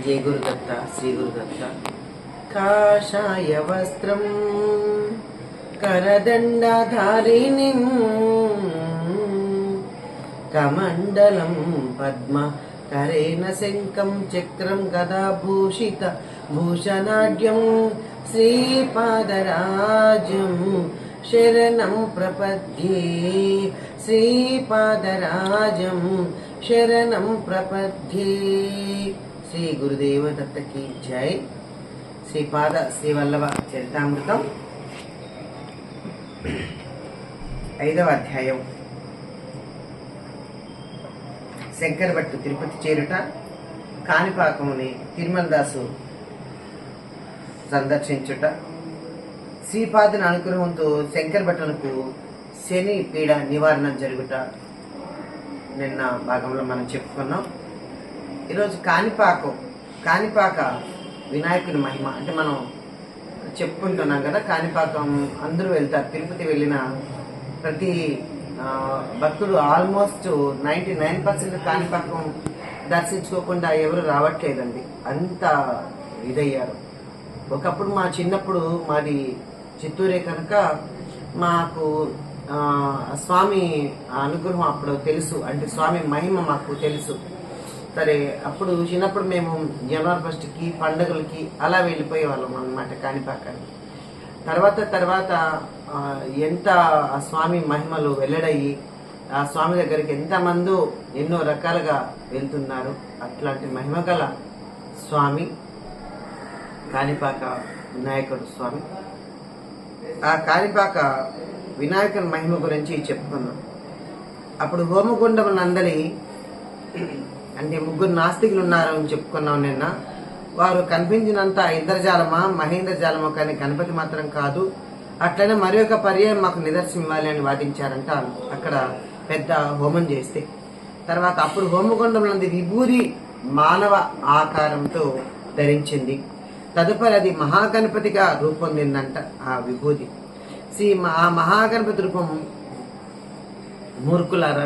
జయ గురుదత్త శ్రీ గురుదత్త. కాషాయ వస్త్రం కరదండధారిణి కమండలం పద్మ కరేణ శంఖం చక్రం గదాభూషిత భూషణాఢ్యం శ్రీపాదరాజం శరణం ప్రపద్యే. శ్రీపాదరాజం శరణం ప్రపద్యే. శ్రీ గురుదేవ దత్తకి జై. శ్రీపాద శ్రీవల్లభ చరితామృతం 5వ అధ్యాయం. శంకర భట్టు తిరుపతి చేరుట, కాణిపాకముని తిరుమలదాసు సందర్శించుట, శ్రీపాదుని అనుగ్రహంతో శంకర భట్టులకు శని పీడ నివారణ జరుగుట నిన్న భాగంలో మనం చెప్పుకున్నాం. ఈరోజు కాణిపాక వినాయకుని మహిమ అంటే మనం చెప్పుకుంటున్నాం కదా. కాణిపాకం అందరూ వెళ్తారు. తిరుపతి వెళ్ళిన ప్రతి భక్తుడు ఆల్మోస్ట్ 99% కాణిపాకం దర్శించుకోకుండా ఎవరు రావట్లేదండి. అంత ఇదయ్యారు. ఒకప్పుడు మా చిన్నప్పుడు మాది చిత్తూరే కనుక మాకు స్వామి అనుగ్రహం అప్పుడు తెలుసు, అంటే స్వామి మహిమ మాకు తెలుసు. సరే, అప్పుడు చిన్నప్పుడు మేము జనవరి 1కి పండుగలకి అలా వెళ్ళిపోయే వాళ్ళం అన్నమాట కాణిపాకానికి. తర్వాత ఎంత ఆ స్వామి మహిమలు వెల్లడయ్యి ఆ స్వామి దగ్గరికి ఎంతమందో ఎన్నో రకాలుగా వెళ్తున్నారు. అట్లాంటి మహిమ గల స్వామి కాణిపాక వినాయకుడు స్వామి. ఆ కాణిపాక వినాయకుని మహిమ గురించి చెప్పుకున్నాం. అప్పుడు హోమగుండం నందలి అంటే 3 నాస్తికులు ఉన్నారు అని చెప్పుకున్నాం నిన్న. వారు కనిపించినంత ఇంద్రజాలమా మహేంద్రజాలమా కానీ గణపతి మాత్రం కాదు, అట్లనే మరి ఒక పర్యాయం మాకు నిదర్శనం ఇవ్వాలి అని వాదించారంట. అక్కడ పెద్ద హోమం చేస్తే తర్వాత అప్పుడు హోమగుండం నంది విభూది మానవ ఆకారంతో ధరించింది. తదుపరి అది మహాగణపతిగా రూపొందిందంట. ఆ విభూది ఆ మహాగణపతి రూపం మూర్ఖులారా,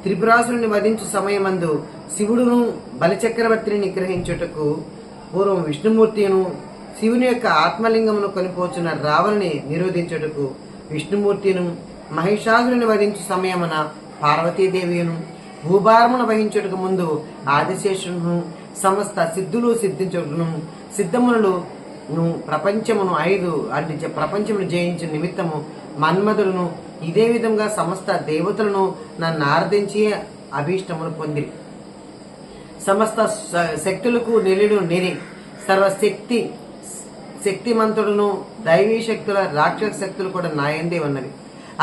త్రిపురాసురుని వధించు సమయమందు శివుడును బలిచక్రవర్తిని నిగ్రహించుటకు పూర్వం విష్ణుమూర్తిను శివుని యొక్క ఆత్మలింగమును కొనిపోచున్న రావణుని నిరోధించుటకు విష్ణుమూర్తిను మహిషాసురుని వధించు సమయమున పార్వతీదేవియును భూభారమును వహించుటకు ముందు ఆదిశేషును సమస్త సిద్ధులు సిద్ధించుటను సిద్ధములను ప్రపంచమును 5 అంటే ప్రపంచమును జయించిన నిమిత్తము మన్మధులను ఇదే విధంగా సమస్త దేవతలను నన్ను ఆరాధించి అభీష్టమును పొంది సమస్త శక్తులకు నిలుడు నేనే శక్తిమంతుడును దైవీ శక్తుల రాక్షస శక్తులు కూడా నాయందే ఉన్నవి.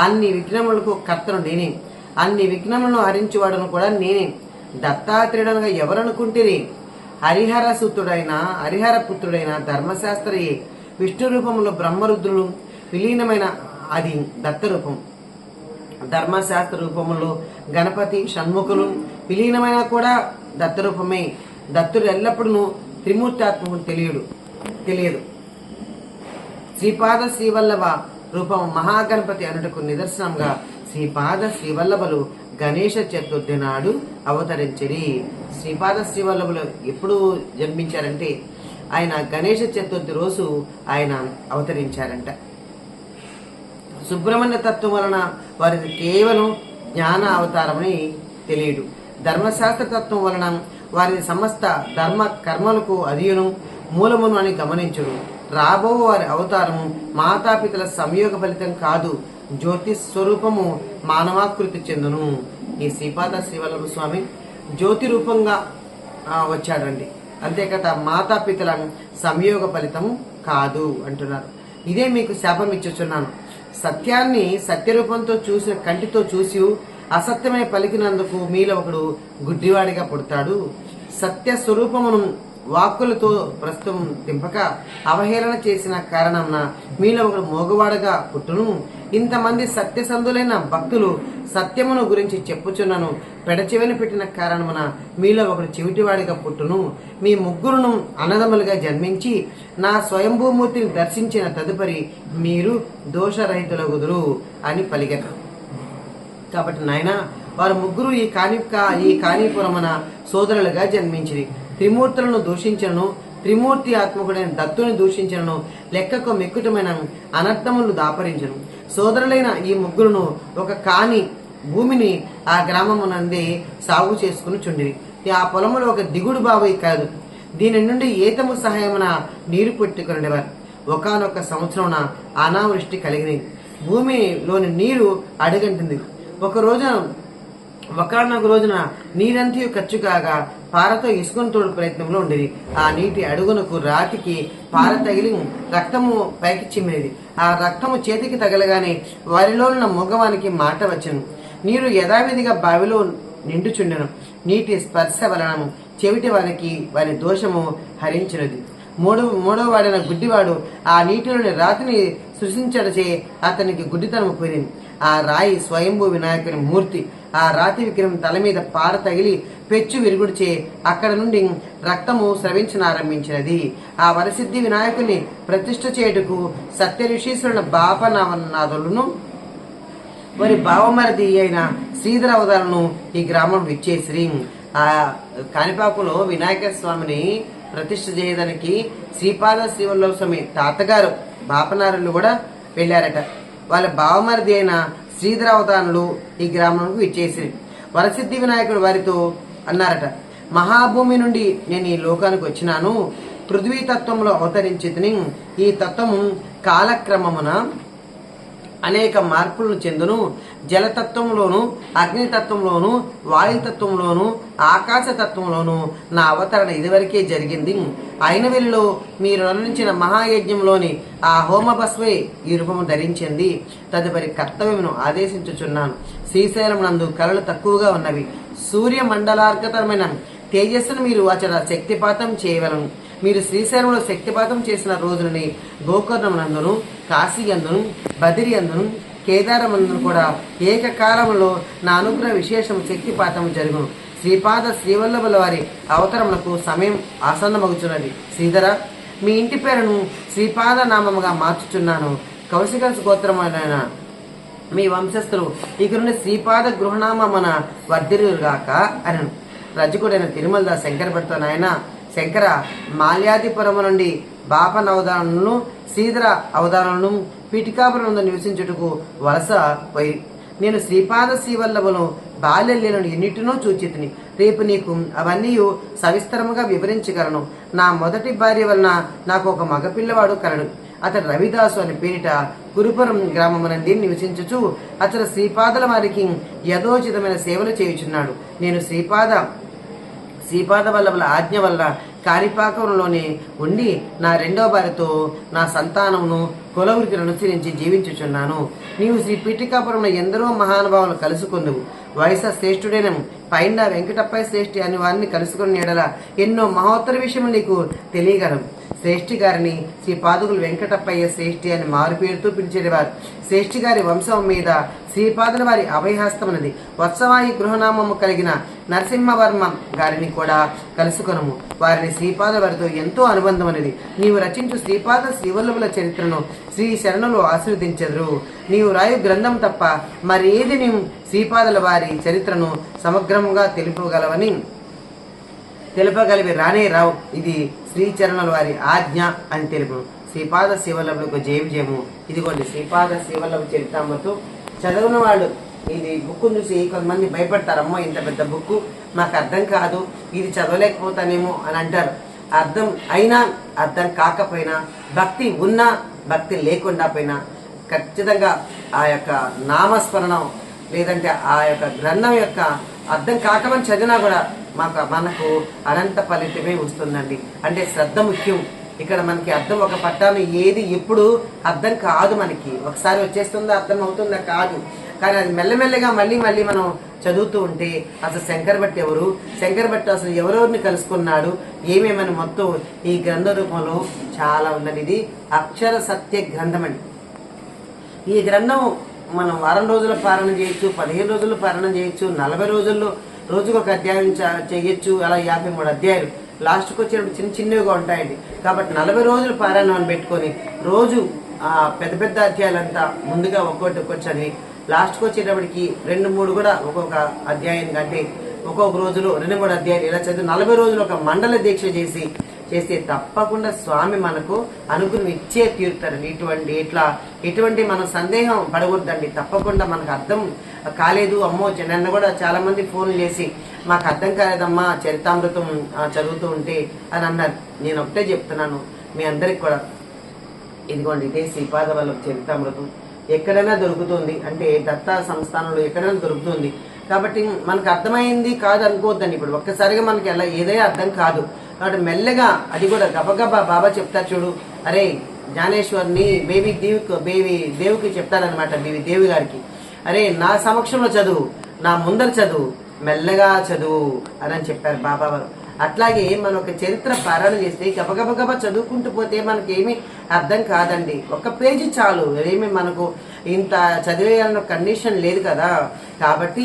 అన్ని విఘ్నములకు కర్తను నేనే, అన్ని విఘ్నములను హరించువాడును కూడా నేనే. దత్తాత్రేయుడనగా ఎవరనుకుంటేనే హరిహర పుత్రుడైన ధర్మశాస్త్రయే. విష్ణు రూపంలో బ్రహ్మరుద్రులు విలీనమైన అది దత్తరూపం. ధర్మశాస్త్ర రూపములో గణపతి షణ్ముఖులు విలీనమైన కూడా దత్తరూపమే. దత్తుడు ఎల్లప్పుడూ త్రిమూర్తాత్మకు తెలియదు. శ్రీపాద శ్రీవల్లభ రూపం మహాగణపతి అనుటకు నిదర్శనంగా శ్రీపాద శ్రీవల్లభులు గణేష చతుర్థి నాడు అవతరించిరి. శ్రీపాద శ్రీవల్లభులు ఎప్పుడు జన్మించారంటే ఆయన గణేష చతుర్థి రోజు ఆయన అవతరించారంట. సుబ్రహ్మణ్య తత్వం వలన వారిది కేవలం జ్ఞాన అవతారమని తెలియదు. ధర్మశాస్త్ర తత్వం వలన వారిది సమస్త ధర్మ కర్మలకు అధియును మూలమును అని గమనించుడు. రాబో వారి అవతారము మాతాపితల సంయోగ ఫలితం కాదు, జ్యోతి స్వరూపము మానవాకృతి చెందును. ఈ శ్రీపాద శ్రీవల్లభ స్వామి జ్యోతి రూపంగా వచ్చాడండి. అంతేకాక మాతాపితల సంయోగ ఫలితం కాదు అంటున్నారు. ఇదే మీకు శాపం ఇచ్చుచున్నాను. సత్యాన్ని సత్యరూపంతో చూసిన కంటితో చూసి అసత్యమై పలికినందుకు మీలో ఒకడు గుడ్డివాడిగా పుడతాడు. సత్య స్వరూపమును వాక్కులతో ప్రస్తుతం తింపక అవహేళన చేసిన కారణంన మీలో ఒకడు మోగవాడుగా పుట్టును. ఇంతమంది సత్యసంధులైన భక్తులు సత్యమును గురించి చెప్పుచున్నాను. పెడచెవిని పెట్టిన కారణమున మీలో ఒకడు చెవిటివాడిగా పుట్టును. మీ ముగ్గురును అన్నదమ్ములుగా జన్మించి నా స్వయంభూమూర్తిని దర్శించిన తదుపరి మీరు దోషరహితులగుదురు అని పలికెను. కాబట్టి నాయన వారు ముగ్గురు ఈ కాణీపురమున సోదరులుగా జన్మించిరి. త్రిమూర్తులను దూషించను, త్రిమూర్తి ఆత్మకుడైన దత్తుని దూషించను, లెక్కకు మెక్కుటమైన అనర్థములు దాపరించను. సోదరులైన ఈ ముగ్గురును ఒక కాని భూమిని ఆ గ్రామమునందే సాగు చేసుకుని చుండిరి. ఆ పొలములో ఒక దిగుడు బావి కాదు, దీని నుండి ఏతము సహాయమున నీరు పెట్టుకునేవారు. ఒకానొక సంవత్సరమున అనావృష్టి కలిగినది, భూమిలోని నీరు అడుగంటింది. ఒకనొక రోజున నీరంతా ఖర్చు కాగా పారతో ఇసుకను తోడు ప్రయత్నంలో ఉండేది. ఆ నీటి అడుగునకు రాతికి పార తగిలి రక్తము పైకి చిమ్మినది. ఆ రక్తము చేతికి తగలగానే వారిలో ఉన్న మగవానికి మాట వచ్చను. నీరు యథావిధిగా బావిలో నిండుచుండెను. నీటి స్పర్శ వలన చెవిటి వారికి వారి దోషము హరించినది. మూడవ వాడిన గుడ్డివాడు ఆ నీటిలోని రాతిని సృష్టించడచే అతనికి గుడ్డితనము పోయింది. ఆ రాయి స్వయంభూ వినాయకుని మూర్తి. ఆ రాతి విగ్రహం తల మీద పార తగిలి పెచ్చు విరుగుడిచే అక్కడ నుండి రక్తము స్రవించనారంభించినది. ఆ వరసిద్ధి వినాయకుని ప్రతిష్ఠ చేయుటకు సత్య ఋషీశ్వరుల బాపనాథులను వారి బావమరది అయిన శ్రీధర అవతారను ఈ గ్రామం విచ్చేసిరి. ఆ కాణిపాకులో వినాయక స్వామిని ప్రతిష్ఠ చేయడానికి శ్రీపాద శ్రీవల్లభ స్వామి తాతగారు బాపనారులు కూడా వెళ్ళారట. వాళ్ళ బావమరిది అయిన శ్రీధర అవతారులు ఈ గ్రామంకు విచ్చేసి వరసిద్ధి వినాయకుడు వారితో అన్నారట, మహాభూమి నుండి నేను ఈ లోకానికి వచ్చినాను. పృథ్వీ తత్వంలో అవతరించితిని. ఈ తత్వము కాలక్రమమున అనేక మార్పులను చెందును. జలతత్వంలోను, అగ్నితత్వంలోను, వాయుతత్వంలోను, ఆకాశతత్వంలోను నా అవతరణ ఇదివరకే జరిగింది. అయినవెల్లిలో మీరు అనురించిన మహాయజ్ఞంలోని ఆ హోమభస్వే ఈ రూపము ధరించింది. తదుపరి కర్తవ్యమును ఆదేశించుచున్నాను. శ్రీశైలం నందు కళలు తక్కువగా ఉన్నవి. సూర్య మండలార్గతమైన తేజస్సును మీరు అచట శక్తిపాతం చేయవలను. మీరు శ్రీశైలంలో శక్తిపాతం చేసిన రోజులని గోకర్ణమునందును, కాశీ అందును, బదిరి అందును, కేదారమందును కూడా ఏకకాలంలో నా అనుగ్రహ విశేషం శక్తిపాతం జరుగును. శ్రీపాద శ్రీవల్లభుల వారి అవతరములకు సమయం ఆసన్నమగుచున్నది. శ్రీధర, మీ ఇంటి పేరును శ్రీపాద నామముగా మార్చుచున్నాను. కౌశిక గోత్రమైన మీ వంశస్థులు ఇక నుండి శ్రీపాద గృహనామన వర్ధిరుగాక అని రజకుడైన తిరుమల శంకరభట్తో నాయన శంకర, మాల్యాదిపురము నుండి బాపన అవధారణను, శ్రీధర అవధారణను పీఠికాపురం నివసించుటకు వలస పోయి నేను శ్రీపాద శ్రీవల్లభును బాల్యలీలను ఎన్నిటినో చూచితిని. రేపు నీకు అవన్నీ సవిస్తరముగా వివరించగలను. నా మొదటి భార్య వలన నాకు ఒక మగపిల్లవాడు కలడు. అతడు రవిదాసు అని పేరిట కురుపురం గ్రామమునంది నివసించుచు అతడు శ్రీపాదల వారికి యథోచితమైన సేవలు చేయుచున్నాడు. నేను శ్రీపాద వల్లభుల ఆజ్ఞ వల్ల కాణిపాకంలోనే ఉండి నా రెండవ భార్యతో నా సంతానమును కులవృత్తిని అనుసరించి జీవించుచున్నాను. నీవు శ్రీ పీఠికాపురంలో ఎందరో మహానుభావులు కలుసుకుందువు. వయస శ్రేష్ఠుడైన పైండ వెంకటప్పయ్య శ్రేష్ఠి అని వారిని కలుసుకుని ఎడల ఎన్నో మహోత్తర విషయములు నీకు తెలియగలవు. శ్రేష్ఠి గారిని శ్రీ పాదుకులు వెంకటప్పయ్య శ్రేష్ఠి అని మారు పేరుతో పిలిచేవారు. శ్రేష్ఠి గారి వంశం మీద శ్రీపాదుల వారి అభయహస్తమున్నది. వత్సవాయి గృహనామము కలిగిన నరసింహవర్మ గారిని కూడా కలుసుకొనము. వారిని శ్రీపాద వారితో ఎంతో అనుబంధం అనేది. నీవు రచించు శ్రీపాద శ్రీవల్లభుల చరిత్రను శ్రీ శరణులు ఆశీర్వదించెదరు. నీవు రాయు గ్రంథం తప్ప మరేది నీవు శ్రీపాదుల వారి చరిత్రను సమగ్రంగా తెలుపగలివి రానే రావు. ఇది శ్రీచరణుల వారి ఆజ్ఞ అని తెలుపు. శ్రీపాద శివల్లభులకు జయము. ఇదిగోండి శ్రీపాద శివల్లభ చరితామతో చదివిన వాళ్ళు ఇది బుక్ చూసి కొంతమంది భయపడతారమ్మో, ఇంత పెద్ద బుక్ మాకు అర్థం కాదు, ఇది చదవలేకపోతానేమో అని అంటారు. అర్థం అయినా అర్థం కాకపోయినా, భక్తి ఉన్నా భక్తి లేకుండా పోయినా ఖచ్చితంగా ఆ యొక్క నామస్మరణ లేదంటే ఆ యొక్క గ్రంథం యొక్క అర్థం కాకమని చదివినా కూడా మనకు అనంత ఫలితమే వస్తుందండి. అంటే శ్రద్ధ ముఖ్యం. ఇక్కడ మనకి అర్థం ఒక పట్టాను ఏది ఎప్పుడు అర్థం కాదు. మనకి ఒకసారి వచ్చేస్తుందా, అర్థం అవుతుందా కాదు. కానీ అది మెల్లమెల్లగా మళ్ళీ మనం చదువుతూ ఉంటే అసలు శంకరభట్ ఎవరు, శంకరభట్ అసలు ఎవరెవరిని కలుసుకున్నాడు, ఏమేమని మొత్తం ఈ గ్రంథ రూపంలో చాలా ఉందండి. ఇది అక్షర సత్య గ్రంథం అండి. ఈ గ్రంథం మనం వారం రోజుల పారాయణం చేయొచ్చు, 15 రోజులు పారాయణం చేయొచ్చు, 40 రోజుల్లో రోజుకు ఒక అధ్యాయం చేయొచ్చు. అలా 53 అధ్యాయాలు లాస్ట్కి వచ్చేటప్పుడు చిన్నగా ఉంటాయండి. కాబట్టి 40 రోజులు పారాయణం అని పెట్టుకొని రోజు పెద్ద పెద్ద అధ్యాయాలంతా ముందుగా ఒక్కొక్కటి చదివి లాస్ట్కి వచ్చేటప్పటికి 2-3 కూడా ఒక్కొక్క అధ్యాయం కంటే ఒక్కొక్క రోజులు 2-3 అధ్యాయాలు ఇలా చదివి 40 రోజులు ఒక మండల దీక్ష చేస్తే తప్పకుండా స్వామి మనకు అనుగ్రహం ఇచ్చే తీరుతారండి. ఇటువంటి మనం సందేహం పడకూడదండి. తప్పకుండా మనకు అర్థం కాలేదు అమ్మో. నిన్న కూడా చాలా మంది ఫోన్లు చేసి మాకు అర్థం కాలేదమ్మా చరితామృతం చదువుతూ ఉంటే అని అన్నారు. నేను ఒకటే చెప్తున్నాను మీ అందరికి కూడా, ఇదిగోండి ఇదే శ్రీపాద వల్లభ చరితామృతం ఎక్కడైనా దొరుకుతుంది, అంటే దత్తా సంస్థానంలో ఎక్కడైనా దొరుకుతుంది. కాబట్టి మనకు అర్థమైంది కాదు అనుకోవద్దండి. ఇప్పుడు ఒక్కసారిగా మనకి ఎలా ఏదైనా అర్థం కాదు కాబట్టి మెల్లగా అది కూడా గబగబా బాబా చెప్తారు చూడు, అరే జ్ఞానేశ్వర్ని దేవుకి చెప్తారనమాట, దేవి గారికి, అరే నా సమక్షంలో చదువు, నా ముందర చదువు, మెల్లగా చదువు అని చెప్పారు బాబా వారు. అట్లాగే మనం ఒక చరిత్ర పారాయణ చేస్తే గబగబగబ చదువుకుంటూ పోతే మనకి ఏమీ అర్థం కాదండి. ఒక పేజీ చాలు, ఏమి మనకు ఇంత చదివేయాలన్న కండిషన్ లేదు కదా. కాబట్టి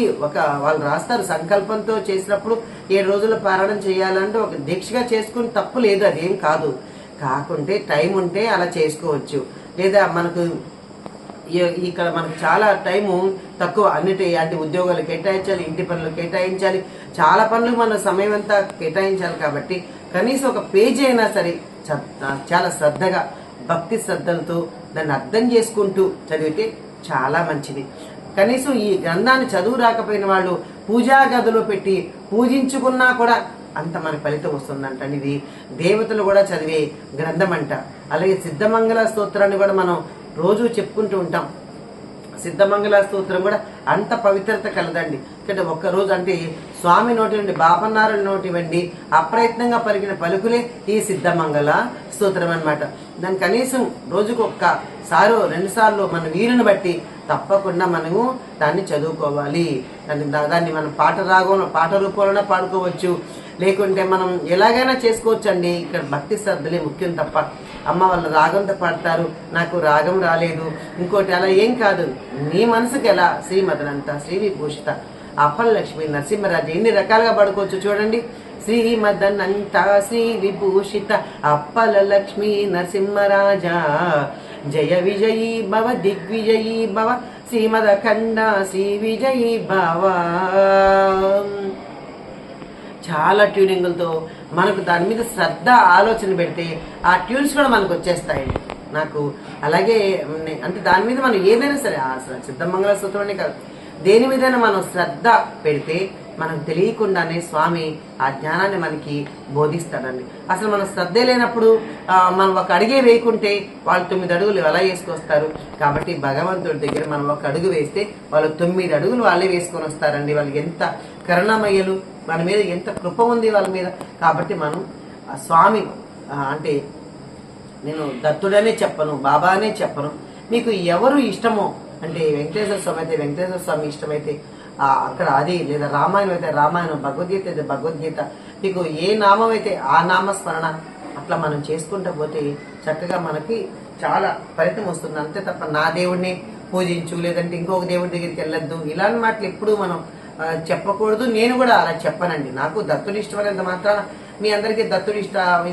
వాళ్ళు రాస్తారు సంకల్పంతో చేసినప్పుడు 7 రోజులు పారాయణం చేయాలంటే ఒక దీక్షగా చేసుకుని తప్పు లేదు, అదేం కాదు. కాకుంటే టైం ఉంటే అలా చేసుకోవచ్చు. లేదా మనకు ఇక్కడ మనకు చాలా టైము తక్కువ, అంటే ఉద్యోగాలు కేటాయించాలి, ఇంటి పనులు కేటాయించాలి, చాలా పనులు మన సమయం అంతా కేటాయించాలి. కాబట్టి కనీసం ఒక పేజీ అయినా సరే చాలా శ్రద్ధగా భక్తి శ్రద్ధలతో దాన్ని అర్థం చేసుకుంటూ చదివితే చాలా మంచిది. కనీసం ఈ గ్రంథాన్ని చదువు రాకపోయిన వాళ్ళు పూజా గదిలో పెట్టి పూజించుకున్నా కూడా అంత మన ఫలితం వస్తుందంట. ఇది దేవతలు కూడా చదివే గ్రంథం అంట. అలాగే సిద్ధమంగళ స్తోత్రాన్ని కూడా మనం రోజు చెప్పుకుంటూ ఉంటాం. సిద్ధమంగళ స్తోత్రం కూడా అంత పవిత్రత కలదండి. ఇక్కడ ఒక్కరోజు అంటే స్వామి నోటి నుండి బాపన్నారుల నోటి వండి అప్రయత్నంగా పలికిన పలుకులే ఈ సిద్ధమంగళ స్తోత్రం అనమాట. దాన్ని కనీసం రోజుకు 1-2 సార్లు మన వీలుని బట్టి తప్పకుండా మనము దాన్ని చదువుకోవాలి. దాన్ని మనం పాట రూపంలోనే పాడుకోవచ్చు, లేకుంటే మనం ఎలాగైనా చేసుకోవచ్చు అండి. ఇక్కడ భక్తి శ్రద్ధలే ముఖ్యం తప్ప అమ్మ వాళ్ళు రాగంతో పాడతారు, నాకు రాగం రాలేదు, ఇంకోటి అలా ఏం కాదు. నీ మనసుకి ఎలా శ్రీమదనంత శ్రీవిభూషిత అప్పల లక్ష్మి నరసింహరాజు ఎన్ని రకాలుగా పడుకోవచ్చు చూడండి. శ్రీమదనంత శ్రీ విభూషిత అప్పల లక్ష్మి నరసింహరాజా జయ విజయీ భవ దిగ్విజయీ భవ శ్రీమదఖండ శ్రీ విజయీ భవ. చాలా ట్యూనింగులతో మనకు దాని మీద శ్రద్ధ ఆలోచన పెడితే ఆ ట్యూన్స్ కూడా మనకు వచ్చేస్తాయండి. నాకు అలాగే అంటే దాని మీద మనం ఏదైనా సరే సిద్ధమంగళ స్తోత్రాన్ని కాదు, దేని మీదైనా మనం శ్రద్ధ పెడితే మనకు తెలియకుండానే స్వామి ఆ జ్ఞానాన్ని మనకి బోధిస్తాడండి. అసలు మన శ్రద్ధే లేనప్పుడు మనం ఒక అడుగే వేయకుంటే వాళ్ళు 9 అడుగులు ఎలా వేసుకొస్తారు. కాబట్టి భగవంతుడి దగ్గర మనం ఒక అడుగు వేస్తే వాళ్ళు 9 అడుగులు వాళ్ళే వేసుకొని వస్తారండి. వాళ్ళకి ఎంత కరుణామయ్యలు, వాళ్ళ మీద ఎంత కృప ఉంది వాళ్ళ మీద. కాబట్టి మనం స్వామి అంటే నేను దత్తుడనే చెప్పను, బాబా అనే చెప్పను, మీకు ఎవరు ఇష్టమో అంటే వెంకటేశ్వర స్వామి అయితే వెంకటేశ్వర స్వామి ఇష్టమైతే అక్కడ అది, లేదా రామాయణం అయితే రామాయణం, భగవద్గీత అయితే భగవద్గీత, మీకు ఏ నామం అయితే ఆ నామస్మరణ అట్లా మనం చేసుకుంటూ పోతే చక్కగా మనకి చాలా ఫలితం వస్తుంది. అంతే తప్ప నా దేవుడిని పూజించు, లేదంటే ఇంకొక దేవుడి దగ్గరికి వెళ్ళొద్దు, ఇలాంటి మాటలు ఎప్పుడు మనం చెప్పకూడదు. నేను కూడా అలా చెప్పనండి. నాకు దత్తుడు ఇష్టమైనంత మాత్రాన మీ అందరికీ దత్తుడు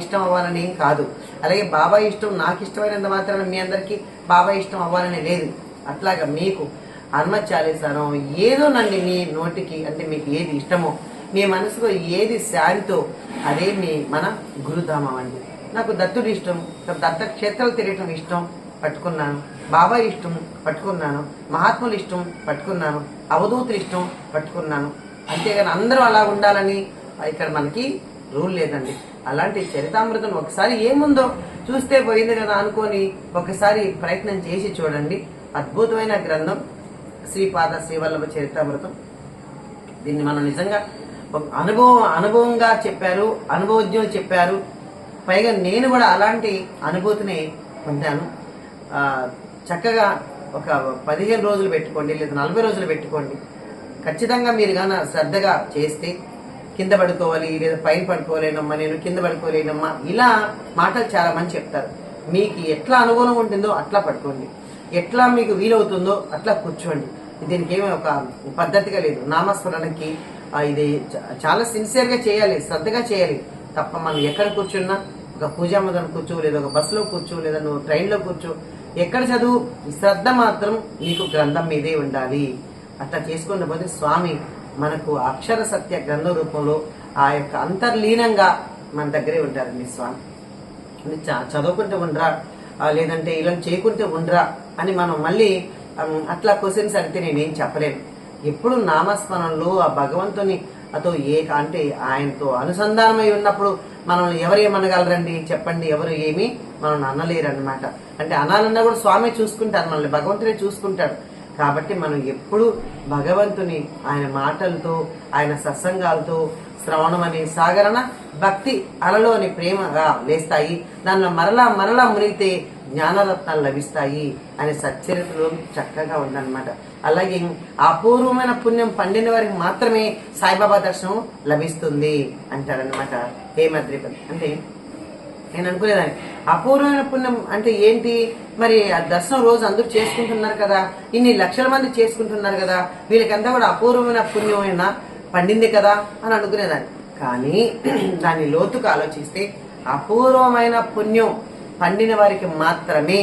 ఇష్టం అవ్వాలని ఏం కాదు. అలాగే బాబా ఇష్టం నాకు ఇష్టమైనంత మాత్రాన మీ అందరికీ బాబా ఇష్టం అవ్వాలని లేదు. అట్లాగా మీకు హనుమత్ చాలీసానో ఏదోనండి మీ నోటికి, అంటే మీకు ఏది ఇష్టమో, మీ మనసులో ఏది శాంతో అదే మన గురుధామం అండి. నాకు దత్తుడు ఇష్టం, దత్త క్షేత్రాలు తిరగటం ఇష్టం, పట్టుకున్నాను. బాబా ఇష్టం పట్టుకున్నాను, మహాత్ములు ఇష్టం పట్టుకున్నాను, అవధూతులు ఇష్టం పట్టుకున్నాను. అంతేగాని అందరూ అలా ఉండాలని ఇక్కడ మనకి రూల్ లేదండి. అలాంటి చరితామృతం ఒకసారి ఏముందో చూస్తే పోయింది కదా అనుకొని ఒకసారి ప్రయత్నం చేసి చూడండి. అద్భుతమైన గ్రంథం శ్రీపాద శ్రీవల్లభ చరితామృతం. దీన్ని మనం నిజంగా అనుభవంగా చెప్పారు, అనుభవజ్ఞులు చెప్పారు. పైగా నేను కూడా అలాంటి అనుభూతిని పొందాను. చక్కగా ఒక 15 రోజులు పెట్టుకోండి, లేదా 40 రోజులు పెట్టుకోండి. ఖచ్చితంగా మీరు కానీ శ్రద్ధగా చేస్తే కింద పడుకోవాలి, లేదా పైన పడుకోలేనమ్మా, నేను కింద పడుకోలేనమ్మా, ఇలా మాటలు చాలా మంది చెప్తారు. మీకు ఎట్లా అనుకూలంగా ఉంటుందో అట్లా పడుకోండి, ఎట్లా మీకు వీలవుతుందో అట్లా కూర్చోండి. దీనికి ఏమీ ఒక పద్ధతిగా లేదు. నామస్మరణకి ఇది చాలా సిన్సియర్గా చేయాలి, శ్రద్ధగా చేయాలి తప్ప మనం ఎక్కడ కూర్చున్నా, ఒక పూజా మందిరం కూర్చో, లేదా ఒక బస్సులో కూర్చో, లేదా నువ్వు ట్రైన్లో కూర్చో, ఎక్కడ చదువు, శ్రద్ధ మాత్రం నీకు గ్రంథం మీదే ఉండాలి. అట్లా చేసుకున్న పోతే స్వామి మనకు అక్షర సత్య గ్రంథ రూపంలో ఆ యొక్క అంతర్లీనంగా మన దగ్గరే ఉంటారండి స్వామి. చదువుకుంటే ఉండరా, లేదంటే ఇలా చేయకుంటే ఉండరా అని మనం మళ్ళీ అట్లా క్వశ్చన్స్ అడిగితే నేనేం చెప్పలేను. ఎప్పుడు నామస్మరణలో ఆ భగవంతుని అతో అంటే ఆయనతో అనుసంధానమై ఉన్నప్పుడు మనల్ని ఎవరు ఏమనగలరండి చెప్పండి? ఎవరు ఏమి మనల్ని అనలేరు అనమాట. అంటే అనాలన్నా కూడా స్వామి చూసుకుంటారు, మనల్ని భగవంతుడే చూసుకుంటాడు. కాబట్టి మనం ఎప్పుడు భగవంతుని ఆయన మాటలతో, ఆయన సత్సంగాలతో, శ్రవణం అనే సాగరణ భక్తి అలలోని ప్రేమగా లేస్తాయి. దానిలో మరలా మరలా మునిగితే జ్ఞానరత్నాలు లభిస్తాయి అనే సచ్చరిత్రలో చక్కగా ఉందన్నమాట. అలాగే అపూర్వమైన పుణ్యం పండిన వారికి మాత్రమే సాయిబాబా దర్శనం లభిస్తుంది అంటారనమాట హేమద్రిపతి. అంటే నేను అనుకునేదాన్ని అపూర్వమైన పుణ్యం అంటే ఏంటి? మరి ఆ దర్శనం రోజు అందరూ చేసుకుంటున్నారు కదా, ఇన్ని లక్షల మంది చేసుకుంటున్నారు కదా, వీళ్ళకంతా కూడా అపూర్వమైన పుణ్యమైనా పండింది కదా అని అనుకునేదాన్ని. కానీ దాన్ని లోతుగా ఆలోచిస్తే అపూర్వమైన పుణ్యం పండిన వారికి మాత్రమే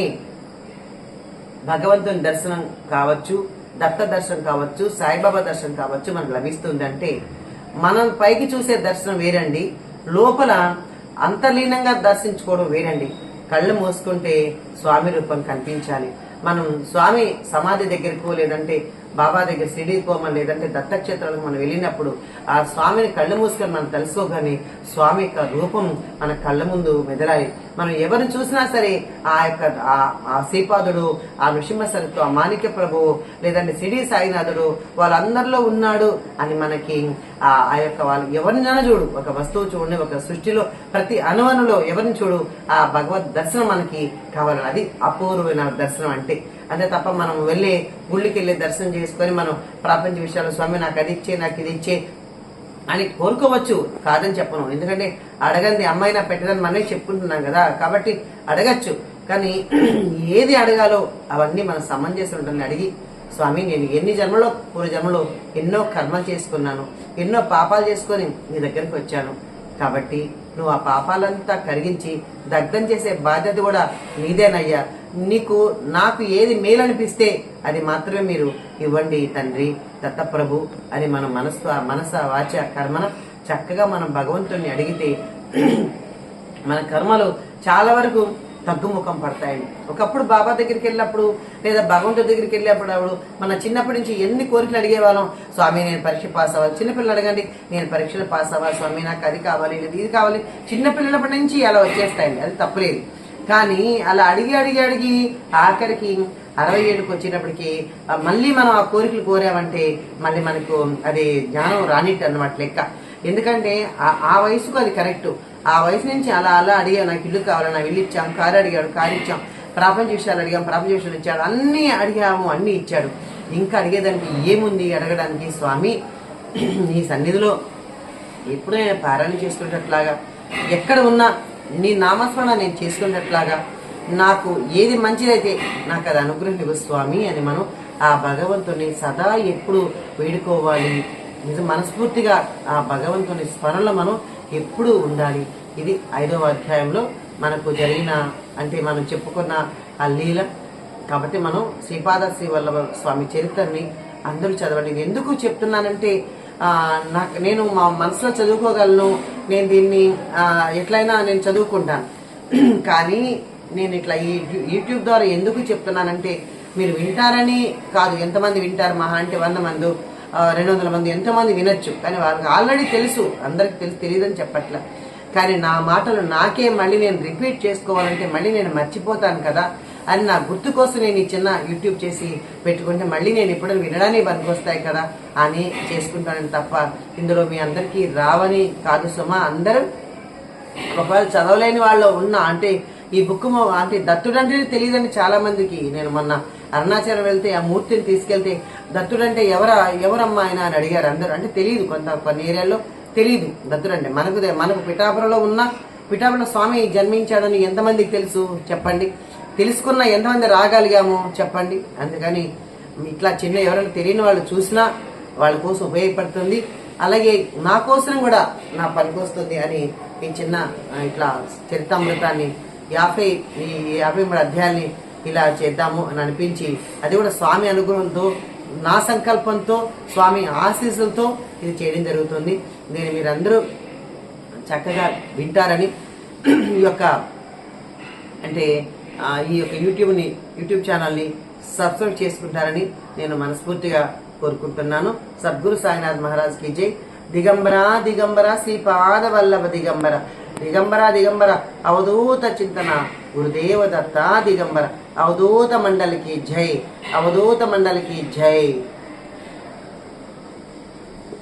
భగవంతుని దర్శనం కావచ్చు, దత్త దర్శనం కావచ్చు, సాయిబాబా దర్శనం కావచ్చు మనకు లభిస్తుంది. అంటే మనం పైకి చూసే దర్శనం వేరండి, లోపల అంతర్లీనంగా దర్శించుకోవడం వేరండి. కళ్ళు మూసుకుంటే స్వామి రూపం కనిపించాలి. మనం స్వామి సమాధి దగ్గరకు, లేదంటే బాబా దగ్గర సిడీకోమ, లేదంటే దత్తక్షేత్రాలకు మనం వెళ్ళినప్పుడు ఆ స్వామిని కళ్ళు మూసుకొని మనం తెలుసుకోగానే స్వామి యొక్క రూపం మన కళ్ళ ముందు మెదలాలి. మనం ఎవరిని చూసినా సరే ఆ యొక్క ఆ శ్రీపాదుడు, ఆ నృసింహసరత్తు, ఆ మాణిక్య ప్రభువు, లేదంటే సిడి సాయినాథుడు వాళ్ళందరిలో ఉన్నాడు అని మనకి ఆ యొక్క వాళ్ళు ఎవరినైనా చూడు, ఒక వస్తువు చూడండి, ఒక సృష్టిలో ప్రతి అణువణులో ఎవరిని చూడు, ఆ భగవద్ దర్శనం మనకి కావాలని. అది అపూర్వమైన దర్శనం అంటే. అంతే తప్ప మనం వెళ్ళి గుళ్ళకి వెళ్ళి దర్శనం చేసుకొని మనం ప్రపంచ విషయాలు స్వామి నాకు అది ఇచ్చే, నాకు ఇది ఇచ్చే అని కోరుకోవచ్చు, కాదని చెప్పను. ఎందుకంటే అడగంది అమ్మాయినా పెట్టదని మనమే చెప్పుకుంటున్నాం కదా, కాబట్టి అడగచ్చు. కానీ ఏది అడగాలో అవన్నీ మనం సమంజసం ఉంటుంది. అడిగి స్వామి నేను ఎన్ని జన్మలో, పూర్వజన్మలో ఎన్నో కర్మలు చేసుకున్నాను, ఎన్నో పాపాలు చేసుకొని నీ దగ్గరికి వచ్చాను, కాబట్టి నువ్వు ఆ పాపాలంతా కరిగించి దగ్ధం చేసే బాధ్యత కూడా నీదేనయ్యా. నీకు నాకు ఏది మేలనిపిస్తే అది మాత్రమే మీరు ఇవ్వండి తండ్రి దత్తప్రభు అని మనం మనస వాచ కర్మన చక్కగా మనం భగవంతుడిని అడిగితే మన కర్మలు చాలా వరకు తగ్గుముఖం పడతాయండి. ఒకప్పుడు బాబా దగ్గరికి వెళ్ళినప్పుడు, లేదా భగవంతుడి దగ్గరికి వెళ్ళినప్పుడు మన చిన్నప్పటి నుంచి ఎన్ని కోరికలు అడిగేవాళ్ళం. స్వామి నేను పరీక్ష పాస్ అవ్వాలి, చిన్నపిల్లలు అడగండి నేను పరీక్షలు పాస్ అవ్వాలి స్వామి, నాకు అది కావాలి, లేదా ఇది కావాలి, చిన్నపిల్లలప్పటి నుంచి అలా వచ్చేస్తాయండి, అది తప్పులేదు. కానీ అలా అడిగి అడిగి అడిగి ఆఖరికి 60 ఏళ్ళకి వచ్చేటప్పటికి మళ్ళీ మనం ఆ కోరికలు కోరామంటే మళ్ళీ మనకు అది జ్ఞానం రానిట్టు అన్నమాట లెక్క. ఎందుకంటే ఆ వయసుకు అది కరెక్ట్. ఆ వయసు నుంచి అలా అలా అడిగా, నాకు ఇల్లు కావాలి, నాకు ఇల్లు ఇచ్చాం, కారు అడిగాడు, కారు ఇచ్చాం, ప్రపంచ విషయాలు అడిగాం, ప్రపంచ విషయాలు ఇచ్చాడు, అన్ని అడిగాము, అన్ని ఇచ్చాడు. ఇంకా అడిగేదానికి ఏముంది అడగడానికి? స్వామి నీ సన్నిధిలో ఎప్పుడూ నేను పారాయణ చేసుకునేటట్లాగా, ఎక్కడ ఉన్నా నీ నామస్మరణ నేను చేసుకునేటట్లాగా, నాకు ఏది మంచిదైతే నాకు అది అనుగ్రహం ఇవ్వు స్వామి అని మనం ఆ భగవంతుని సదా ఎప్పుడు వేడుకోవాలి. నిజం మనస్ఫూర్తిగా ఆ భగవంతుని స్మరణలో మనం ఎప్పుడు ఉండాలి. ఇది 5వ అధ్యాయంలో మనకు జరిగిన, అంటే మనం చెప్పుకున్న ఆ లీల. కాబట్టి మనం శ్రీపాద శ్రీ వల్లభ స్వామి చరిత్రని అందరూ చదవండి. నేను ఎందుకు చెప్తున్నానంటే నేను మా మనసులో చదువుకోగలను, నేను దీన్ని ఎట్లయినా నేను చదువుకుంటాను. కానీ నేను ఇట్లా ఈ యూట్యూబ్ ద్వారా ఎందుకు చెప్తున్నానంటే మీరు వింటారని కాదు. ఎంతమంది వింటారు? మహా అంటే 100 మంది, 200 మంది, ఎంతమంది వినొచ్చు. కానీ వారికి ఆల్రెడీ తెలుసు, అందరికి తెలియదని చెప్పట్లే. కానీ నా మాటలు నాకే మళ్ళీ నేను రిపీట్ చేసుకోవాలంటే మళ్ళీ నేను మర్చిపోతాను కదా అని నా గుర్తు కోసం నేను ఈ చిన్న యూట్యూబ్ చేసి పెట్టుకుంటే మళ్ళీ నేను ఎప్పుడైనా వినడానికి పనికొస్తాయి కదా అని చేసుకుంటానని తప్ప ఇందులో మీ అందరికీ రావని కాదు సుమా. అందరూ ఒకవేళ చదవలేని వాళ్ళు ఉన్నా, అంటే ఈ బుక్ అంటే దత్తుడు అంటే తెలియదని చాలా మందికి. నేను మొన్న అరుణాచలం వెళ్తే ఆ మూర్తిని తీసుకెళ్తే దత్తుడంటే ఎవరమ్మా ఆయన అని అడిగారు అందరూ. అంటే తెలియదు, కొన్ని ఏరియాల్లో తెలియదు దత్తుడు అంటే. మనకు పిఠాపురంలో ఉన్న పిఠాపురం స్వామి జన్మించాడని ఎంతమందికి తెలుసు చెప్పండి? తెలుసుకున్న ఎంతమంది రాగలిగాము చెప్పండి? అందుకని ఇట్లా చిన్న ఎవరైనా తెలియని వాళ్ళు చూసినా వాళ్ళ కోసం ఉపయోగపడుతుంది, అలాగే నా కోసం కూడా నా పనికొస్తుంది అని ఈ చిన్న ఇట్లా చరితామృతాన్ని 53 అధ్యాయాల్ని ఇలా చేద్దాము అని అనిపించి, అది కూడా స్వామి అనుగ్రహంతో నా సంకల్పంతో స్వామి ఆశీస్సులతో ఇది చేయడం జరుగుతుంది. నేను మీరందరూ చక్కగా వింటారని ఈ యొక్క అంటే ఈ యొక్క యూట్యూబ్ ఛానల్ని సబ్స్క్రైబ్ చేసుకుంటారని నేను మనస్ఫూర్తిగా కోరుకుంటున్నాను. సద్గురు సాయినాథ్ మహారాజ్ కి జై. దిగంబర దిగంబర శ్రీపాద వల్లభ దిగంబర దిగంబర దిగంబర అవధూత చింతన గురుదేవ దత్త దిగంబర అవధూత మండలికి జై. అవధూత మండలికి జై.